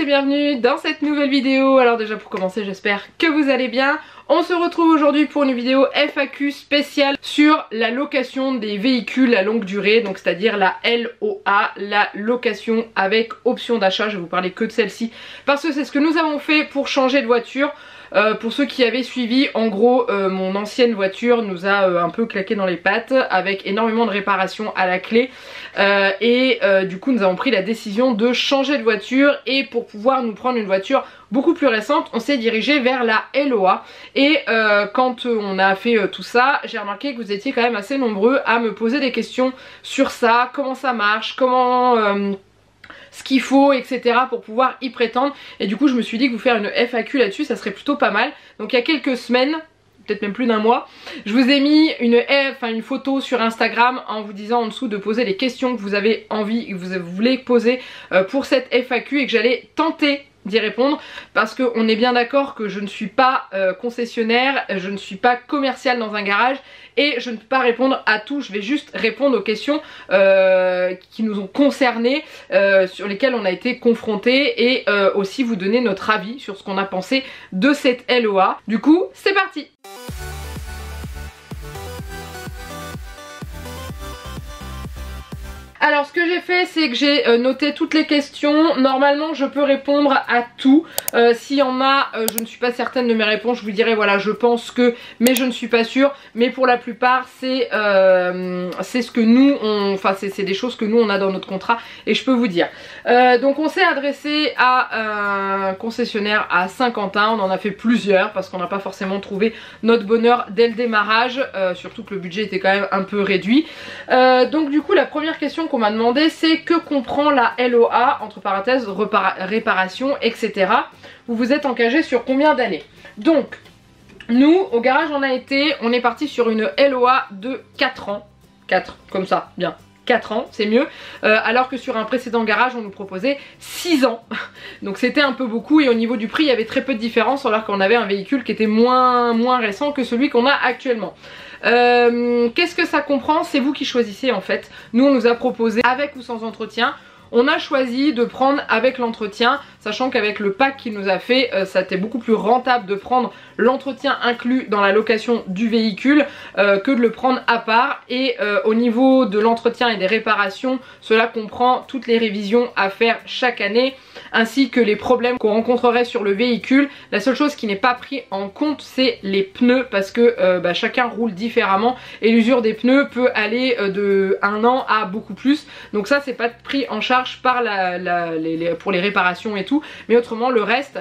et bienvenue dans cette nouvelle vidéo. Alors déjà pour commencer, j'espère que vous allez bien. On se retrouve aujourd'hui pour une vidéo FAQ spéciale sur la location des véhicules à longue durée, donc c'est-à-dire la LOA, la location avec option d'achat. Je vais vous parler que de celle-ci parce que c'est ce que nous avons fait pour changer de voiture. Pour ceux qui avaient suivi, en gros mon ancienne voiture nous a un peu claqué dans les pattes avec énormément de réparations à la clé du coup nous avons pris la décision de changer de voiture, et pour pouvoir nous prendre une voiture beaucoup plus récente, on s'est dirigé vers la LOA. Et quand on a fait tout ça, j'ai remarqué que vous étiez quand même assez nombreux à me poser des questions sur ça, comment ça marche, comment... ce qu'il faut, etc. pour pouvoir y prétendre. Et du coup je me suis dit que vous faire une FAQ là-dessus ça serait plutôt pas mal. Donc il y a quelques semaines, peut-être même plus d'un mois, je vous ai mis une photo sur Instagram en vous disant en dessous de poser les questions que vous avez envie, que vous voulez poser pour cette FAQ, et que j'allais tenter d'y répondre, parce qu'on est bien d'accord que je ne suis pas concessionnaire, je ne suis pas commercial dans un garage, et je ne peux pas répondre à tout. Je vais juste répondre aux questions qui nous ont concernés, sur lesquelles on a été confrontés, et aussi vous donner notre avis sur ce qu'on a pensé de cette LOA. Du coup, c'est parti! Alors ce que j'ai fait, c'est que j'ai noté toutes les questions. Normalement je peux répondre à tout. S'il y en a, je ne suis pas certaine de mes réponses, je vous dirai voilà je pense que, mais je ne suis pas sûre. Mais pour la plupart c'est ce que nous enfin c'est des choses que nous on a dans notre contrat, et je peux vous dire. Donc on s'est adressé à un concessionnaire à Saint-Quentin. On en a fait plusieurs parce qu'on n'a pas forcément trouvé notre bonheur dès le démarrage, surtout que le budget était quand même un peu réduit. Donc du coup la première question qu'on m'a demandé, c'est que comprend la LOA, entre parenthèses réparation, etc. Vous vous êtes engagé sur combien d'années? Donc nous au garage on est parti sur une LOA de 4 ans. 4 comme ça, bien, 4 ans, c'est mieux, alors que sur un précédent garage on nous proposait 6 ans. Donc c'était un peu beaucoup, et au niveau du prix il y avait très peu de différence, alors qu'on avait un véhicule qui était moins récent que celui qu'on a actuellement. Qu'est-ce que ça comprend? C'est vous qui choisissez en fait. Nous on nous a proposé avec ou sans entretien. On a choisi de prendre avec l'entretien, sachant qu'avec le pack qu'il nous a fait, ça a été beaucoup plus rentable de prendre l'entretien inclus dans la location du véhicule que de le prendre à part. Et au niveau de l'entretien et des réparations, cela comprend toutes les révisions à faire chaque année, ainsi que les problèmes qu'on rencontrerait sur le véhicule. La seule chose qui n'est pas pris en compte, c'est les pneus, parce que chacun roule différemment et l'usure des pneus peut aller de 1 an à beaucoup plus. Donc ça c'est pas pris en charge par pour les réparations et tout, mais autrement le reste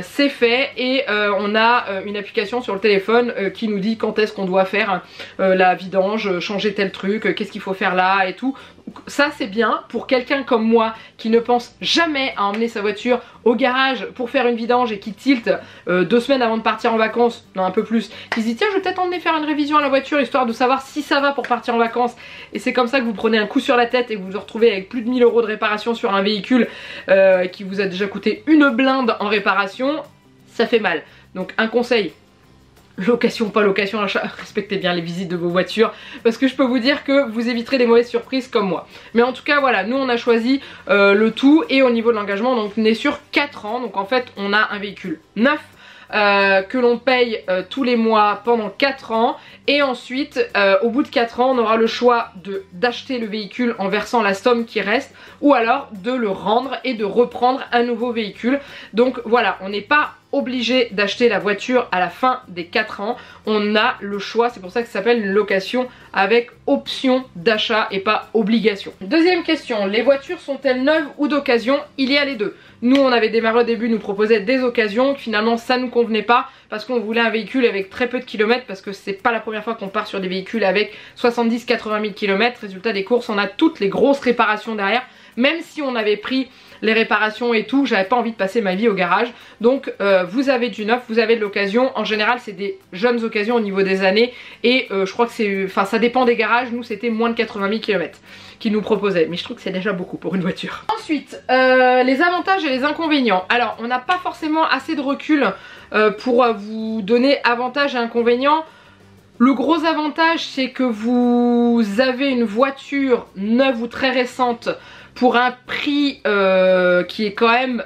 c'est fait, et on a une application sur le téléphone qui nous dit quand est-ce qu'on doit faire la vidange, changer tel truc, qu'est-ce qu'il faut faire là et tout. Ça c'est bien pour quelqu'un comme moi qui ne pense jamais à emmener sa voiture au garage pour faire une vidange, et qui tilte 2 semaines avant de partir en vacances, non un peu plus, qui se dit tiens je vais peut-être emmener faire une révision à la voiture histoire de savoir si ça va pour partir en vacances. Et c'est comme ça que vous prenez un coup sur la tête et que vous vous retrouvez avec plus de 1000 € de réparation sur un véhicule qui vous a déjà coûté une blinde en réparation. Ça fait mal. Donc un conseil: location, pas location, achat, respectez bien les visites de vos voitures, parce que je peux vous dire que vous éviterez des mauvaises surprises comme moi. Mais en tout cas voilà, nous on a choisi le tout, et au niveau de l'engagement donc on est sur 4 ans. Donc en fait on a un véhicule neuf que l'on paye tous les mois pendant 4 ans, et ensuite au bout de 4 ans on aura le choix d'acheter le véhicule en versant la somme qui reste, ou alors de le rendre et de reprendre un nouveau véhicule. Donc voilà, on n'est pas obligé d'acheter la voiture à la fin des 4 ans, on a le choix. C'est pour ça que ça s'appelle une location avec option d'achat et pas obligation. Deuxième question, les voitures sont-elles neuves ou d'occasion? Il y a les deux. Nous on avait démarré au début, nous proposait des occasions, finalement ça nous convenait pas parce qu'on voulait un véhicule avec très peu de kilomètres, parce que c'est pas la première fois qu'on part sur des véhicules avec 70-80 000 km. Résultat des courses, on a toutes les grosses réparations derrière. Même si on avait pris les réparations et tout, j'avais pas envie de passer ma vie au garage. Donc vous avez du neuf, vous avez de l'occasion. En général c'est des jeunes occasions au niveau des années, et je crois que c'est, enfin ça dépend des garages. Nous c'était moins de 80 000 km qu'ils nous proposaient, mais je trouve que c'est déjà beaucoup pour une voiture. Ensuite les avantages et les inconvénients. Alors on n'a pas forcément assez de recul pour vous donner avantages et inconvénients. Le gros avantage c'est que vous avez une voiture neuve ou très récente pour un prix qui est quand même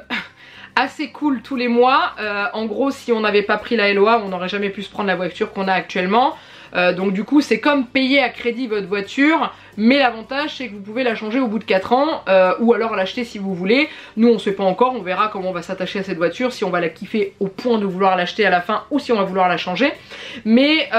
assez cool tous les mois. En gros, si on n'avait pas pris la LOA, on n'aurait jamais pu se prendre la voiture qu'on a actuellement. Donc du coup c'est comme payer à crédit votre voiture, mais l'avantage c'est que vous pouvez la changer au bout de 4 ans ou alors l'acheter si vous voulez. Nous on sait pas encore, on verra comment on va s'attacher à cette voiture, si on va la kiffer au point de vouloir l'acheter à la fin ou si on va vouloir la changer. Mais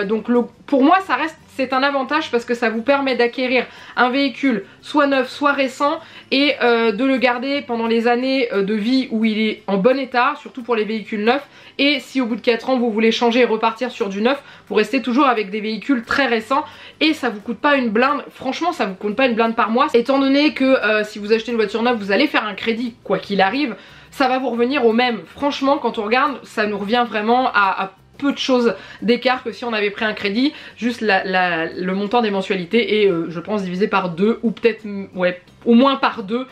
donc pour moi ça reste, c'est un avantage parce que ça vous permet d'acquérir un véhicule soit neuf soit récent et de le garder pendant les années de vie où il est en bon état, surtout pour les véhicules neufs. Et si au bout de 4 ans vous voulez changer et repartir sur du neuf, vous restez toujours avec des véhicules très récents et ça vous coûte pas une blinde. Franchement ça vous coûte pas une blinde par mois, étant donné que si vous achetez une voiture neuve vous allez faire un crédit quoi qu'il arrive, ça va vous revenir au même. Franchement quand on regarde ça nous revient vraiment à peu de choses d'écart que si on avait pris un crédit, juste le montant des mensualités est je pense divisé par 2 ou peut-être ouais au moins par 2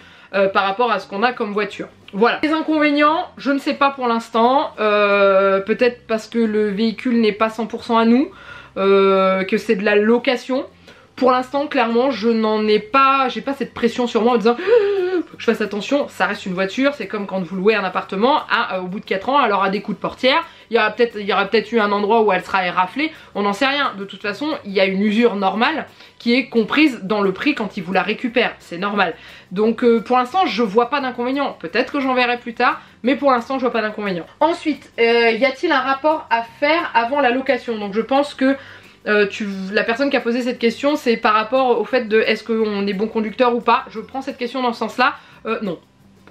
par rapport à ce qu'on a comme voiture. Voilà. Les inconvénients, je ne sais pas pour l'instant, peut-être parce que le véhicule n'est pas 100% à nous, que c'est de la location. Pour l'instant clairement je n'en ai pas, j'ai pas cette pression sur moi en disant faut que je fasse attention, ça reste une voiture, c'est comme quand vous louez un appartement, au bout de 4 ans elle aura des coups de portière, il y aura peut-être eu un endroit où elle sera éraflée, on n'en sait rien. De toute façon il y a une usure normale qui est comprise dans le prix quand ils vous la récupèrent, c'est normal. Donc pour l'instant je vois pas d'inconvénient, peut-être que j'en verrai plus tard, mais pour l'instant je vois pas d'inconvénient. Ensuite, y a-t-il un rapport à faire avant la location? Donc je pense que la personne qui a posé cette question c'est par rapport au fait de est-ce qu'on est bon conducteur ou pas. Je prends cette question dans ce sens là, non,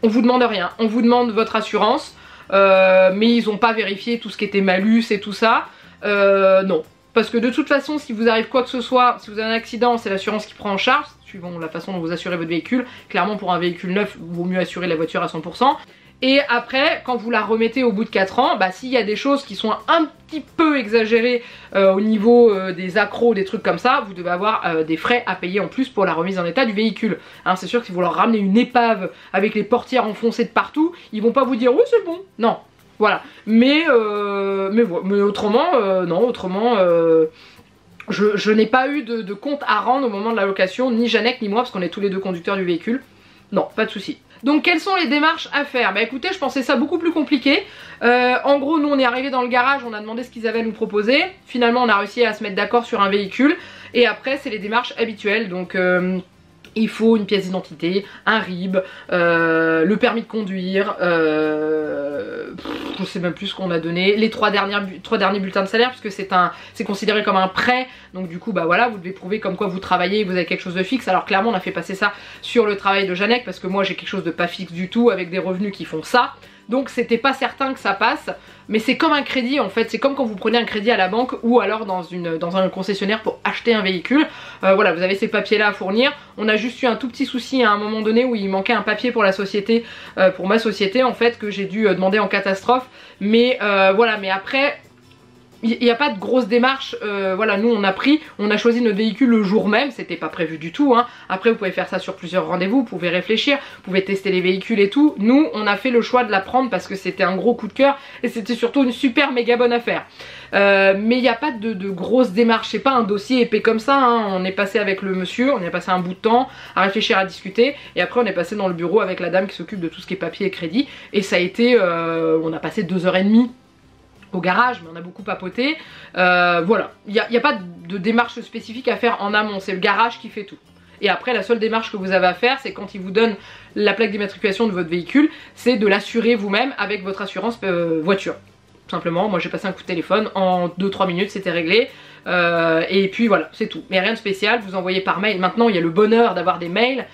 on vous demande rien, on vous demande votre assurance, mais ils n'ont pas vérifié tout ce qui était malus et tout ça, non. Parce que de toute façon si vous arrive quoi que ce soit, si vous avez un accident c'est l'assurance qui prend en charge, suivant la façon dont vous assurez votre véhicule. Clairement pour un véhicule neuf il vaut mieux assurer la voiture à 100%. Et après quand vous la remettez au bout de 4 ans, bah s'il y a des choses qui sont un petit peu exagérées au niveau des accros, des trucs comme ça, vous devez avoir des frais à payer en plus pour la remise en état du véhicule. Hein, c'est sûr que si vous leur ramenez une épave avec les portières enfoncées de partout, ils vont pas vous dire oui c'est bon, non. Voilà, mais autrement, non, autrement, je n'ai pas eu de compte à rendre au moment de la location, ni Jeannette ni moi, parce qu'on est tous les deux conducteurs du véhicule. Non, pas de souci. Donc quelles sont les démarches à faire? Bah écoutez, je pensais ça beaucoup plus compliqué. En gros, nous on est arrivé dans le garage, on a demandé ce qu'ils avaient à nous proposer. Finalement, on a réussi à se mettre d'accord sur un véhicule. Et après, c'est les démarches habituelles, donc... il faut une pièce d'identité, un RIB, le permis de conduire, je sais même plus ce qu'on a donné, les 3 derniers bulletins de salaire puisque c'est considéré comme un prêt, donc du coup bah voilà vous devez prouver comme quoi vous travaillez et que vous avez quelque chose de fixe. Alors clairement on a fait passer ça sur le travail de Jeannette parce que moi j'ai quelque chose de pas fixe du tout avec des revenus qui font ça. Donc c'était pas certain que ça passe, mais c'est comme un crédit en fait, c'est comme quand vous prenez un crédit à la banque ou alors dans un concessionnaire pour acheter un véhicule. Voilà, vous avez ces papiers là à fournir. On a juste eu un tout petit souci à un moment donné où il manquait un papier pour la société, pour ma société en fait, que j'ai dû demander en catastrophe. Mais voilà, mais après... il n'y a pas de grosse démarche, voilà, nous on a choisi notre véhicule le jour même, c'était pas prévu du tout, hein. Après vous pouvez faire ça sur plusieurs rendez-vous, vous pouvez réfléchir, vous pouvez tester les véhicules et tout. Nous on a fait le choix de la prendre parce que c'était un gros coup de cœur et c'était surtout une super méga bonne affaire. Mais il n'y a pas de grosse démarche, c'est pas un dossier épais comme ça, hein. On est passé avec le monsieur, on y a passé un bout de temps à réfléchir, à discuter, et après on est passé dans le bureau avec la dame qui s'occupe de tout ce qui est papier et crédit, et ça a été, on a passé 2h30 au garage, mais on a beaucoup papoté. Voilà, il n'y a pas de démarche spécifique à faire en amont, c'est le garage qui fait tout. Et après la seule démarche que vous avez à faire, c'est quand il vous donne la plaque d'immatriculation de votre véhicule, c'est de l'assurer vous-même avec votre assurance voiture. Tout simplement, moi j'ai passé un coup de téléphone, en 2-3 minutes c'était réglé. Et puis voilà, c'est tout. Mais rien de spécial, vous envoyez par mail. Maintenant il y a le bonheur d'avoir des mails.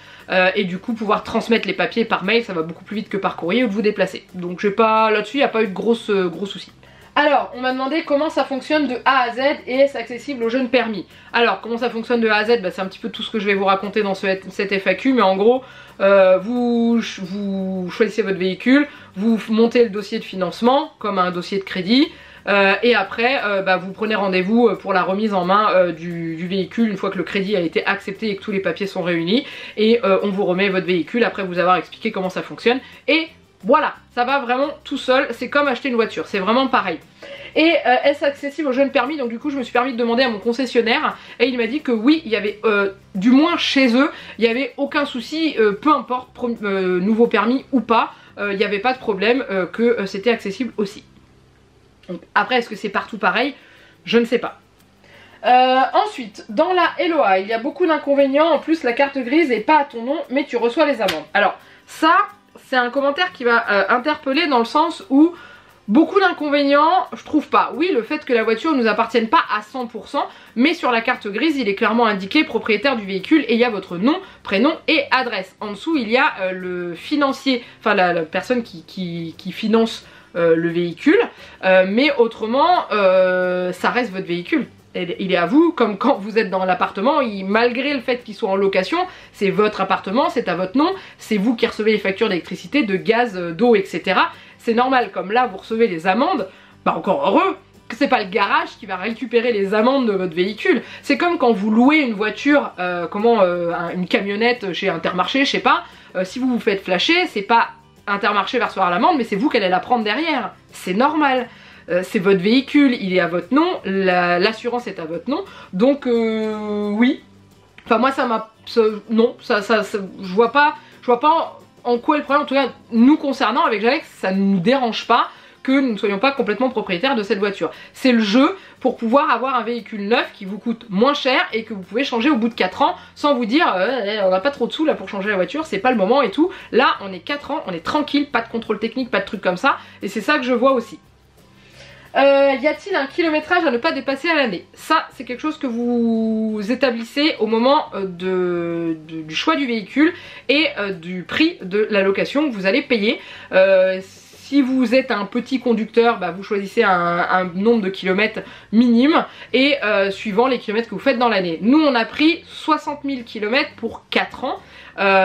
Et du coup pouvoir transmettre les papiers par mail, ça va beaucoup plus vite que par courrier ou de vous déplacer. Donc j'ai pas, là-dessus il n'y a pas eu de gros soucis. Alors, on m'a demandé comment ça fonctionne de A à Z et est-ce accessible aux jeunes permis. Alors, comment ça fonctionne de A à Z, bah, c'est un petit peu tout ce que je vais vous raconter dans cette FAQ, mais en gros, vous choisissez votre véhicule, vous montez le dossier de financement comme un dossier de crédit, et après, bah, vous prenez rendez-vous pour la remise en main du véhicule une fois que le crédit a été accepté et que tous les papiers sont réunis, et on vous remet votre véhicule après vous avoir expliqué comment ça fonctionne, et Voilà, ça va vraiment tout seul, c'est comme acheter une voiture, c'est vraiment pareil. Et est-ce accessible aux jeunes permis? Donc du coup je me suis permis de demander à mon concessionnaire et il m'a dit que oui, il y avait, du moins chez eux, il n'y avait aucun souci, peu importe nouveau permis ou pas, il n'y avait pas de problème, que c'était accessible aussi. Donc, après est-ce que c'est partout pareil? Je ne sais pas. Ensuite, dans la LOA, il y a beaucoup d'inconvénients, en plus la carte grise n'est pas à ton nom mais tu reçois les amendes. Alors ça, c'est un commentaire qui va interpeller dans le sens où beaucoup d'inconvénients, je trouve pas. Oui, le fait que la voiture ne nous appartienne pas à 100%, mais sur la carte grise, il est clairement indiqué propriétaire du véhicule et il y a votre nom, prénom et adresse. En dessous, il y a le financier, enfin la personne qui finance le véhicule, mais autrement, ça reste votre véhicule. Il est à vous, comme quand vous êtes dans l'appartement, malgré le fait qu'il soit en location, c'est votre appartement, c'est à votre nom, c'est vous qui recevez les factures d'électricité, de gaz, d'eau, etc. C'est normal, comme là vous recevez les amendes, bah encore heureux que c'est pas le garage qui va récupérer les amendes de votre véhicule. C'est comme quand vous louez une voiture, une camionnette chez Intermarché, je sais pas, si vous vous faites flasher, c'est pas Intermarché va recevoir l'amende, mais c'est vous qui allez la prendre derrière. C'est normal. C'est votre véhicule, il est à votre nom, l'assurance est à votre nom, donc oui. Enfin moi ça m'a... non, je vois pas en quoi est le problème. En tout cas, nous concernant avec Jalex, ça ne nous dérange pas que nous ne soyons pas complètement propriétaires de cette voiture. C'est le jeu pour pouvoir avoir un véhicule neuf qui vous coûte moins cher et que vous pouvez changer au bout de 4 ans sans vous dire on n'a pas trop de sous là pour changer la voiture, c'est pas le moment et tout. Là on est 4 ans, on est tranquille, pas de contrôle technique, pas de trucs comme ça, et c'est ça que je vois aussi. Y a-t-il un kilométrage à ne pas dépasser à l'année? Ça c'est quelque chose que vous établissez au moment du choix du véhicule et du prix de la location que vous allez payer. Si vous êtes un petit conducteur, bah vous choisissez un nombre de kilomètres minime et suivant les kilomètres que vous faites dans l'année. Nous on a pris 60 000 km pour 4 ans.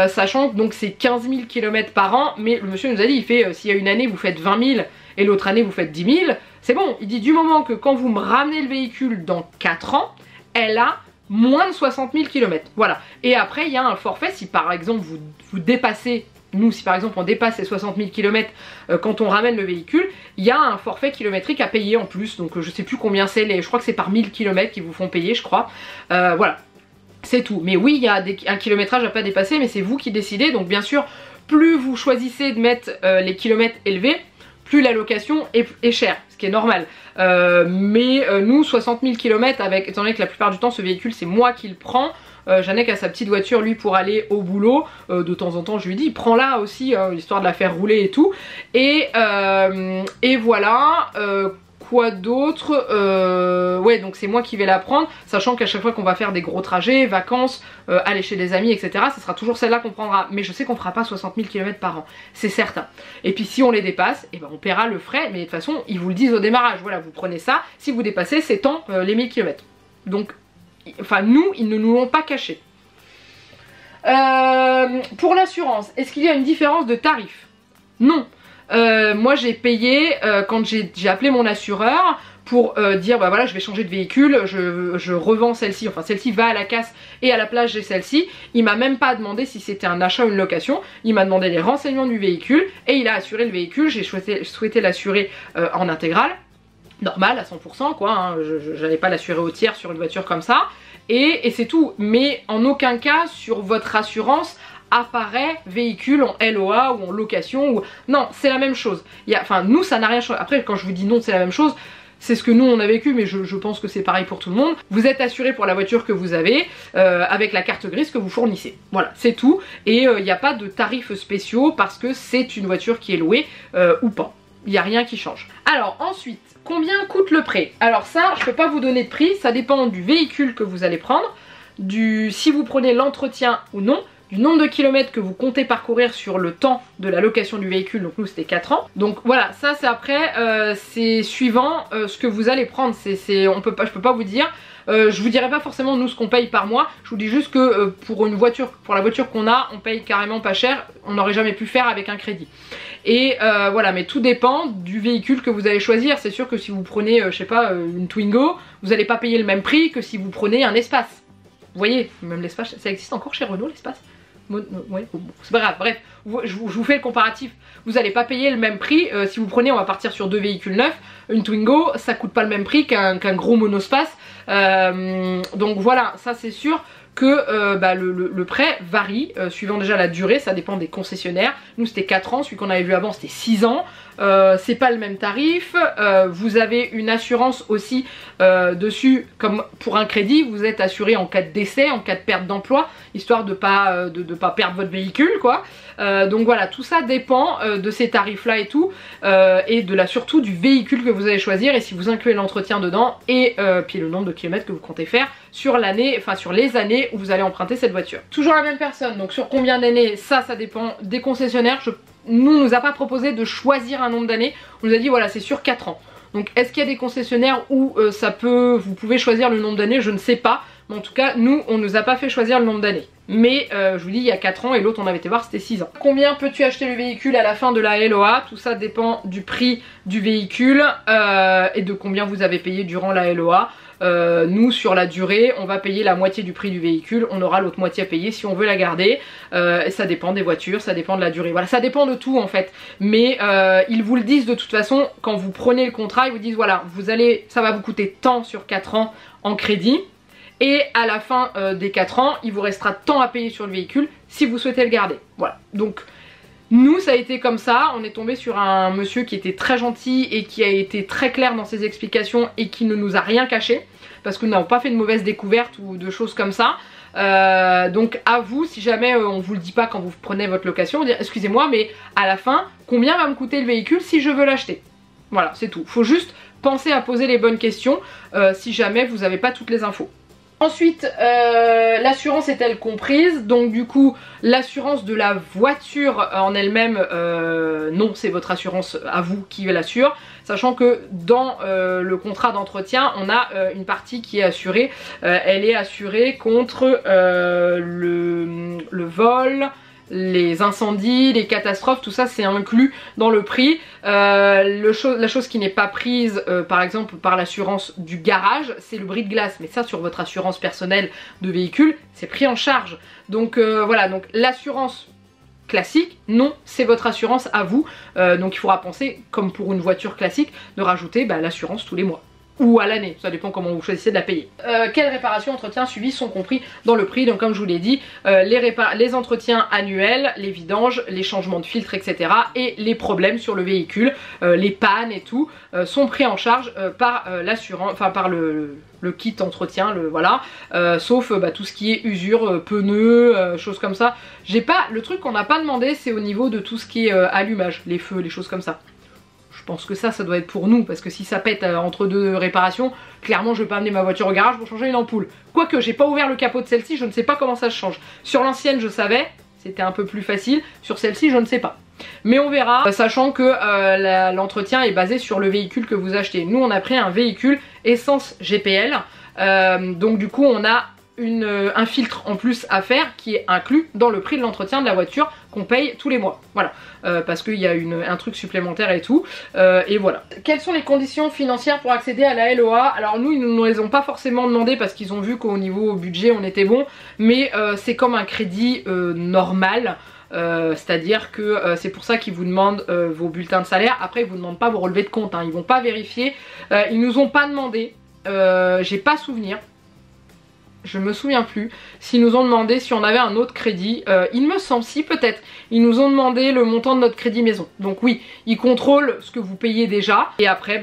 Sachant que donc c'est 15 000 km par an, mais le monsieur nous a dit, il fait s'il y a une année vous faites 20 000 et l'autre année vous faites 10 000, c'est bon. Il dit du moment que quand vous me ramenez le véhicule dans 4 ans, elle a moins de 60 000 km. Voilà. Et après il y a un forfait, si par exemple vous dépassez, nous si par exemple on dépasse les 60 000 km quand on ramène le véhicule, il y a un forfait kilométrique à payer en plus, donc je sais plus combien c'est, je crois que c'est par 1000 km qu'ils vous font payer je crois, voilà. C'est tout. Mais oui, il y a un kilométrage à pas dépasser, mais c'est vous qui décidez. Donc bien sûr, plus vous choisissez de mettre les kilomètres élevés, plus la location est chère, ce qui est normal. Nous, 60 000 km, étant donné que la plupart du temps, ce véhicule, c'est moi qui le prends. Janek a sa petite voiture, lui, pour aller au boulot. De temps en temps, je lui dis, prends-la aussi, histoire de la faire rouler et tout. Et voilà... quoi d'autre, ouais, donc c'est moi qui vais la prendre, sachant qu'à chaque fois qu'on va faire des gros trajets, vacances, aller chez des amis, etc., ce sera toujours celle-là qu'on prendra. Mais je sais qu'on fera pas 60 000 km par an, c'est certain. Et puis si on les dépasse, eh ben on paiera le frais, mais de toute façon, ils vous le disent au démarrage, voilà, vous prenez ça, si vous dépassez, c'est tant les 1000 km. Donc, enfin nous, ils ne nous l'ont pas caché. Pour l'assurance, est-ce qu'il y a une différence de tarif? Non. Moi j'ai payé quand j'ai appelé mon assureur pour dire bah voilà je vais changer de véhicule, je revends celle-ci, enfin celle-ci va à la casse et à la place j'ai celle-ci. Il m'a même pas demandé si c'était un achat ou une location, il m'a demandé les renseignements du véhicule et il a assuré le véhicule. J'ai souhaité l'assurer en intégrale, normal à 100% quoi, hein. J'allais pas l'assurer au tiers sur une voiture comme ça et c'est tout. Mais en aucun cas sur votre assurance apparaît véhicule en LOA ou en location ou... Non, c'est la même chose. Enfin, nous, ça n'a rien changé. Après, quand je vous dis non, c'est la même chose, c'est ce que nous, on a vécu, mais je pense que c'est pareil pour tout le monde. Vous êtes assuré pour la voiture que vous avez, avec la carte grise que vous fournissez. Voilà, c'est tout. Et il n'y a pas de tarifs spéciaux parce que c'est une voiture qui est louée ou pas. Il n'y a rien qui change. Alors, ensuite, combien coûte le prêt? Alors ça, je ne peux pas vous donner de prix. Ça dépend du véhicule que vous allez prendre, si vous prenez l'entretien ou non, du nombre de kilomètres que vous comptez parcourir sur le temps de la location du véhicule, donc nous c'était 4 ans. Donc voilà, ça c'est après, c'est suivant ce que vous allez prendre, je peux pas vous dire, je vous dirai pas forcément nous ce qu'on paye par mois, je vous dis juste que pour la voiture qu'on a, on paye carrément pas cher, on n'aurait jamais pu faire avec un crédit. Et voilà, mais tout dépend du véhicule que vous allez choisir. C'est sûr que si vous prenez, je sais pas, une Twingo, vous n'allez pas payer le même prix que si vous prenez un Espace. Vous voyez, même l'Espace, ça existe encore chez Renault l'Espace? Ouais, bon, c'est pas grave, bref, je vous fais le comparatif. Vous n'allez pas payer le même prix si vous prenez, on va partir sur 2 véhicules neufs. Une Twingo, ça coûte pas le même prix qu'un gros monospace. Donc voilà, ça c'est sûr que le prêt varie suivant déjà la durée, ça dépend des concessionnaires. Nous c'était 4 ans, celui qu'on avait vu avant c'était 6 ans. C'est pas le même tarif. Vous avez une assurance aussi dessus, comme pour un crédit, vous êtes assuré en cas de décès, en cas de perte d'emploi, histoire de pas perdre votre véhicule quoi. Donc voilà, tout ça dépend de ces tarifs là et tout, et surtout du véhicule que vous allez choisir, et si vous incluez l'entretien dedans, et puis le nombre de kilomètres que vous comptez faire sur l'année, enfin sur les années où vous allez emprunter cette voiture. Toujours la même personne, donc sur combien d'années, ça dépend des concessionnaires. Nous a pas proposé de choisir un nombre d'années, on nous a dit voilà c'est sur 4 ans. Donc est-ce qu'il y a des concessionnaires où vous pouvez choisir le nombre d'années, je ne sais pas. Mais en tout cas, nous, on nous a pas fait choisir le nombre d'années. Mais je vous dis, il y a 4 ans et l'autre, on avait été voir, c'était 6 ans. Combien peux-tu acheter le véhicule à la fin de la LOA? Tout ça dépend du prix du véhicule et de combien vous avez payé durant la LOA. Nous, sur la durée, on va payer la moitié du prix du véhicule. On aura l'autre moitié à payer si on veut la garder. Et ça dépend des voitures, ça dépend de la durée. Voilà, ça dépend de tout en fait. Mais ils vous le disent de toute façon, quand vous prenez le contrat, ils vous disent voilà, ça va vous coûter tant sur 4 ans en crédit. Et à la fin des 4 ans, il vous restera tant à payer sur le véhicule si vous souhaitez le garder. Voilà, donc nous ça a été comme ça, on est tombé sur un monsieur qui était très gentil et qui a été très clair dans ses explications et qui ne nous a rien caché, parce que nous n'avons pas fait de mauvaises découvertes ou de choses comme ça. Donc à vous, si jamais on vous le dit pas quand vous prenez votre location, vous dire excusez-moi mais à la fin, combien va me coûter le véhicule si je veux l'acheter? Voilà, c'est tout, faut juste penser à poser les bonnes questions si jamais vous n'avez pas toutes les infos. Ensuite, l'assurance est-elle comprise? Donc du coup, l'assurance de la voiture en elle-même, non, c'est votre assurance à vous qui l'assure. Sachant que dans le contrat d'entretien, on a une partie qui est assurée. Elle est assurée contre le vol, les incendies, les catastrophes, tout ça c'est inclus dans le prix. La chose qui n'est pas prise par exemple par l'assurance du garage, c'est le bris de glace, mais ça sur votre assurance personnelle de véhicule c'est pris en charge. Donc voilà, donc l'assurance classique, non, c'est votre assurance à vous. Donc il faudra penser, comme pour une voiture classique, de rajouter l'assurance tous les mois. Ou à l'année, ça dépend comment vous choisissez de la payer. Quelles réparations, entretiens, suivis sont compris dans le prix? Donc comme je vous l'ai dit, les entretiens annuels, les vidanges, les changements de filtres, etc. et les problèmes sur le véhicule, les pannes et tout, sont pris en charge par l'assurance, enfin par le kit entretien, voilà, sauf tout ce qui est usure, pneus, choses comme ça. Le truc qu'on n'a pas demandé, c'est au niveau de tout ce qui est allumage, les feux, les choses comme ça. Je pense que ça doit être pour nous, parce que si ça pète entre deux réparations, clairement je vais pas amener ma voiture au garage pour changer une ampoule. Quoique j'ai pas ouvert le capot de celle-ci, je ne sais pas comment ça se change. Sur l'ancienne je savais, c'était un peu plus facile, sur celle-ci je ne sais pas. Mais on verra, sachant que l'entretien est basé sur le véhicule que vous achetez. Nous on a pris un véhicule essence GPL, donc du coup on a un filtre en plus à faire qui est inclus dans le prix de l'entretien de la voiture qu'on paye tous les mois. Voilà, parce qu'il y a un truc supplémentaire et tout, et voilà. Quelles sont les conditions financières pour accéder à la LOA? Alors nous, ils ne nous les ont pas forcément demandé parce qu'ils ont vu qu'au niveau budget on était bon, mais c'est comme un crédit normal. C'est-à-dire que c'est pour ça qu'ils vous demandent vos bulletins de salaire. Après ils vous demandent pas vos relevés de compte, hein. Ils vont pas vérifier, ils nous ont pas demandé, j'ai pas souvenir, je me souviens plus s'ils nous ont demandé si on avait un autre crédit. Il me semble, si peut-être, ils nous ont demandé le montant de notre crédit maison. Donc oui, ils contrôlent ce que vous payez déjà, et après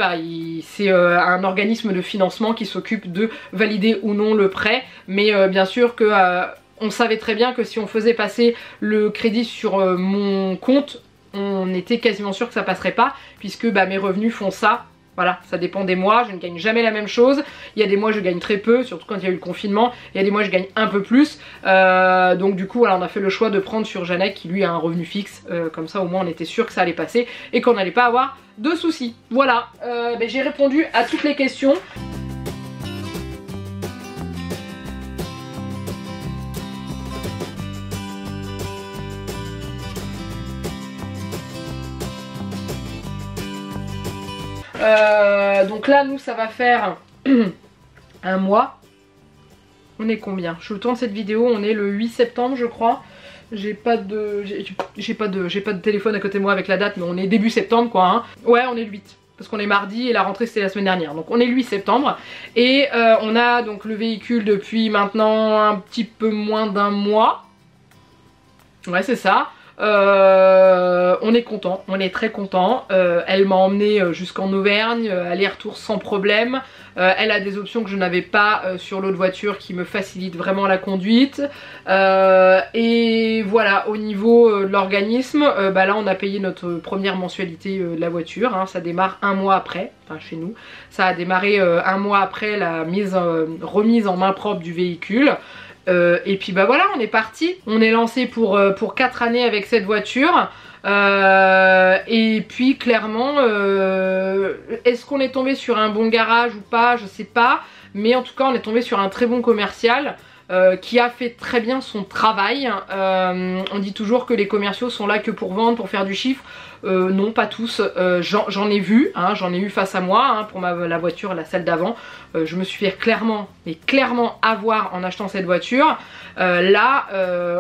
c'est un organisme de financement qui s'occupe de valider ou non le prêt. Mais bien sûr que on savait très bien que si on faisait passer le crédit sur mon compte, on était quasiment sûr que ça passerait pas, puisque mes revenus font ça. Voilà, ça dépend des mois, je ne gagne jamais la même chose. Il y a des mois je gagne très peu, surtout quand il y a eu le confinement. Il y a des mois je gagne un peu plus. Donc du coup voilà, on a fait le choix de prendre sur Janek qui lui a un revenu fixe. Comme ça au moins on était sûr que ça allait passer et qu'on n'allait pas avoir de soucis. Voilà, j'ai répondu à toutes les questions. Donc là nous ça va faire un mois. On est combien? Je tourne cette vidéo, on est le 8 septembre je crois. j'ai pas de téléphone à côté de moi avec la date, mais on est début septembre quoi hein. Ouais, on est le 8 parce qu'on est mardi et la rentrée c'était la semaine dernière, donc on est le 8 septembre et on a donc le véhicule depuis maintenant un petit peu moins d'un mois. Ouais, c'est ça. On est content, on est très content. Elle m'a emmené jusqu'en Auvergne, aller-retour sans problème. Elle a des options que je n'avais pas sur l'autre voiture qui me facilitent vraiment la conduite. Et voilà, au niveau de l'organisme, bah là on a payé notre première mensualité de la voiture. Hein, ça démarre un mois après, enfin chez nous. Ça a démarré un mois après la remise en main propre du véhicule. Et puis bah voilà, on est parti, on est lancé pour 4 années avec cette voiture. Et puis clairement, est-ce qu'on est tombé sur un bon garage ou pas, je sais pas. Mais en tout cas on est tombé sur un très bon commercial qui a fait très bien son travail. On dit toujours que les commerciaux sont là que pour vendre, pour faire du chiffre. Non, pas tous. J'en ai vu, hein, j'en ai eu face à moi hein, pour la voiture, la celle d'avant. Je me suis fait clairement avoir en achetant cette voiture. Là,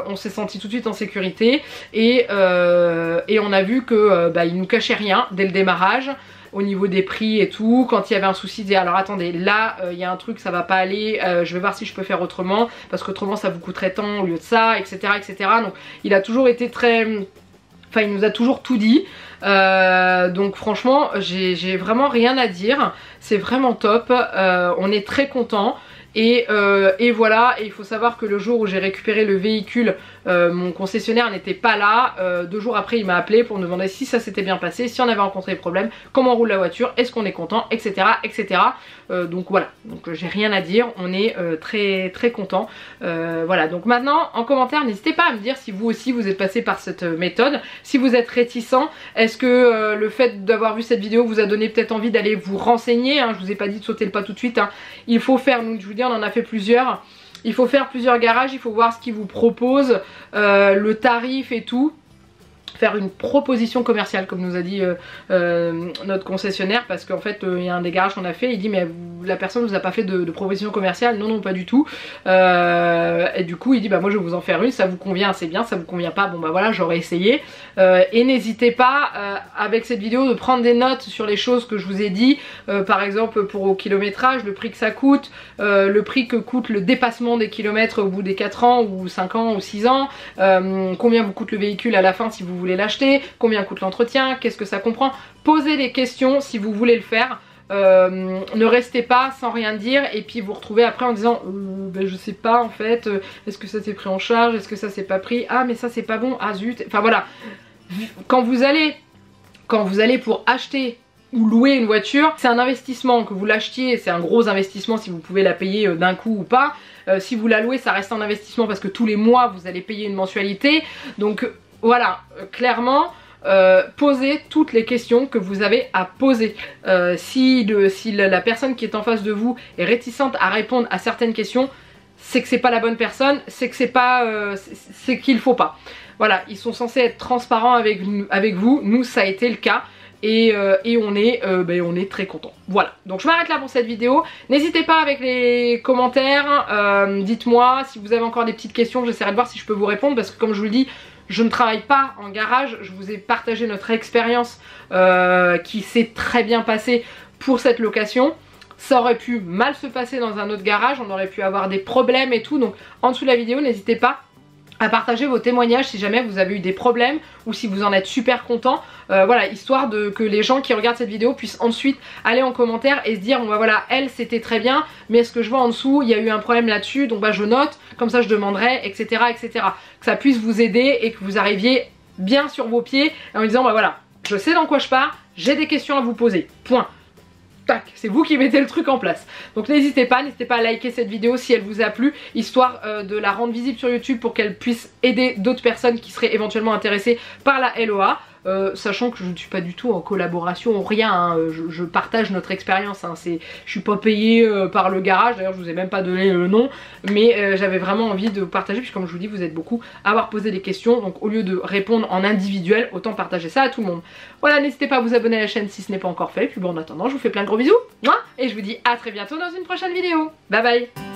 on s'est senti tout de suite en sécurité et on a vu que il nous cachait rien dès le démarrage. Au niveau des prix et tout, quand il y avait un souci, il disait alors attendez, là il y a un truc, ça va pas aller, je vais voir si je peux faire autrement, parce qu'autrement ça vous coûterait tant au lieu de ça, etc. etc. Donc il a toujours été très... Enfin il nous a toujours tout dit, donc franchement j'ai vraiment rien à dire, c'est vraiment top, on est très contents. Et voilà, et il faut savoir que le jour où j'ai récupéré le véhicule, mon concessionnaire n'était pas là. 2 jours après il m'a appelé pour me demander si ça s'était bien passé, si on avait rencontré des problèmes, comment roule la voiture, est-ce qu'on est content, etc. etc. Donc voilà, donc j'ai rien à dire, on est très très content. Voilà, donc maintenant en commentaire n'hésitez pas à me dire si vous aussi vous êtes passé par cette méthode, si vous êtes réticent, est-ce que le fait d'avoir vu cette vidéo vous a donné peut-être envie d'aller vous renseigner hein, je vous ai pas dit de sauter le pas tout de suite hein. Il faut faire, donc je vous dis on en a fait plusieurs, il faut faire plusieurs garages, il faut voir ce qu'ils vous proposent, le tarif et tout, faire une proposition commerciale comme nous a dit notre concessionnaire, parce qu'en fait il y a un des garages qu'on a fait, il dit mais la personne vous a pas fait de proposition commerciale, non pas du tout, et du coup il dit bah moi je vais vous en faire une, ça vous convient c'est bien, ça vous convient pas bon bah voilà j'aurais essayé, et n'hésitez pas avec cette vidéo de prendre des notes sur les choses que je vous ai dit, par exemple pour au kilométrage, le prix que ça coûte, le prix que coûte le dépassement des kilomètres au bout des 4 ans ou 5 ans ou 6 ans, combien vous coûte le véhicule à la fin si vous voulez l'acheter, combien coûte l'entretien, qu'est-ce que ça comprend. Posez des questions si vous voulez le faire. Ne restez pas sans rien dire et puis vous retrouvez après en disant ben je sais pas en fait, est-ce que ça s'est pris en charge, est-ce que ça s'est pas pris, ah mais ça c'est pas bon, ah zut. Enfin voilà, quand vous allez pour acheter ou louer une voiture, c'est un investissement, que vous l'achetiez, c'est un gros investissement si vous pouvez la payer d'un coup ou pas. Si vous la louez, ça reste un investissement parce que tous les mois vous allez payer une mensualité. Donc voilà, clairement, posez toutes les questions que vous avez à poser. Si la personne qui est en face de vous est réticente à répondre à certaines questions, c'est que c'est pas la bonne personne, c'est que c'est pas, c'est qu'il faut pas. Voilà, ils sont censés être transparents avec vous, nous ça a été le cas. Et on est très content. Voilà, donc je m'arrête là pour cette vidéo. N'hésitez pas avec les commentaires, dites-moi si vous avez encore des petites questions, j'essaierai de voir si je peux vous répondre, parce que comme je vous le dis, je ne travaille pas en garage, je vous ai partagé notre expérience qui s'est très bien passée pour cette location. Ça aurait pu mal se passer dans un autre garage, on aurait pu avoir des problèmes et tout, donc en dessous de la vidéo n'hésitez pas à partager vos témoignages si jamais vous avez eu des problèmes ou si vous en êtes super content, voilà, histoire que les gens qui regardent cette vidéo puissent ensuite aller en commentaire et se dire bon bah voilà, elle c'était très bien, mais est-ce que je vois en dessous il y a eu un problème là-dessus, donc bah je note, comme ça je demanderai, etc. etc. Que ça puisse vous aider et que vous arriviez bien sur vos pieds en disant bah voilà, je sais dans quoi je pars, j'ai des questions à vous poser, point. Tac, c'est vous qui mettez le truc en place. Donc n'hésitez pas à liker cette vidéo si elle vous a plu, histoire de la rendre visible sur YouTube pour qu'elle puisse aider d'autres personnes qui seraient éventuellement intéressées par la LOA. Sachant que je ne suis pas du tout en collaboration ou rien, hein. Je partage notre expérience, hein. Je suis pas payée par le garage, d'ailleurs je vous ai même pas donné le nom, mais j'avais vraiment envie de partager, puisque comme je vous dis vous êtes beaucoup à avoir posé des questions, donc au lieu de répondre en individuel, autant partager ça à tout le monde. Voilà, n'hésitez pas à vous abonner à la chaîne si ce n'est pas encore fait, puis bon en attendant je vous fais plein de gros bisous, et je vous dis à très bientôt dans une prochaine vidéo, bye bye.